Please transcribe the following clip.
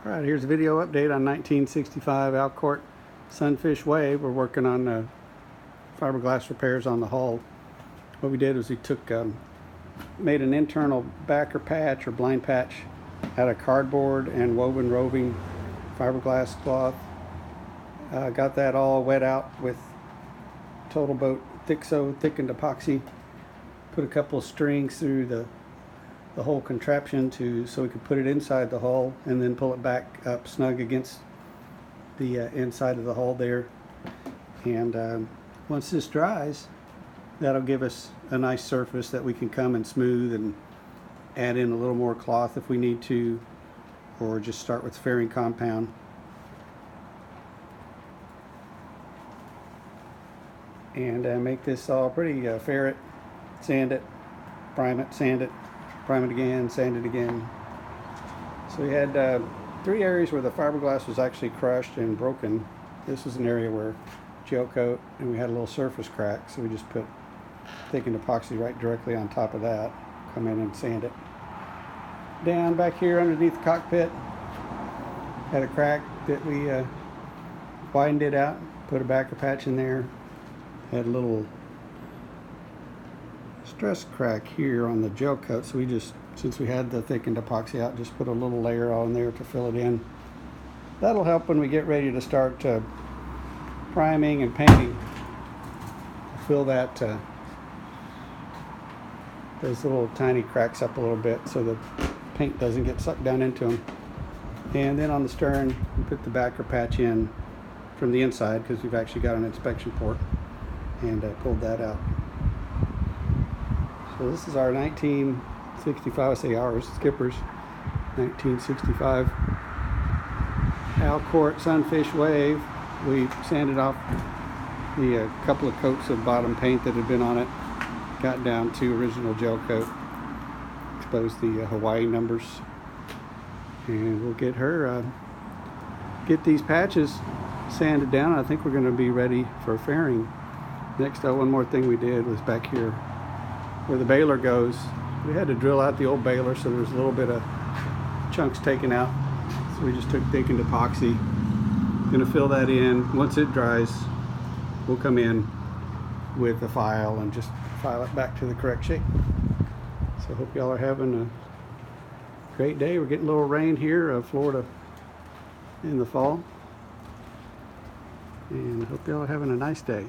Alright, here's a video update on 1965 Alcort Sunfish Wave. We're working on fiberglass repairs on the hull. What we did was we made an internal backer patch or blind patch out of cardboard and woven roving fiberglass cloth. Got that all wet out with Total Boat THIXO thickened epoxy. Put a couple of strings through the whole contraption so we could put it inside the hull and then pull it back up snug against the inside of the hull there. And once this dries, that'll give us a nice surface that we can come and smooth and add in a little more cloth if we need to, or just start with fairing compound. And make this all pretty, fair it, sand it, prime it, sand it, prime it again, sand it again. So we had 3 areas where the fiberglass was actually crushed and broken. This was an area where gel coat, and we had a little surface crack, so we just put thickened epoxy right directly on top of that. Come in and sand it. Down back here underneath the cockpit, had a crack that we widened it out, put a backer patch in there. Had a little stress crack here on the gel coat, so we just, since we had the thickened epoxy out, just put a little layer on there to fill it in. That'll help when we get ready to start priming and painting. Fill that those little tiny cracks up a little bit so the paint doesn't get sucked down into them. And then on the stern, we put the backer patch in from the inside because we've actually got an inspection port, and pulled that out. So this is our 1965, I say ours, Skipper's 1965 Alcort Sunfish Wave. We sanded off the couple of coats of bottom paint that had been on it, got down to original gel coat, exposed the Hawaii numbers, and we'll get these patches sanded down. I think we're going to be ready for fairing. Next, one more thing we did was back here where the baler goes. We had to drill out the old baler, so there's a little bit of chunks taken out. So we just took thickened epoxy. Gonna fill that in. Once it dries, we'll come in with a file and just file it back to the correct shape. So hope y'all are having a great day. We're getting a little rain here, Florida, in the fall. And I hope y'all are having a nice day.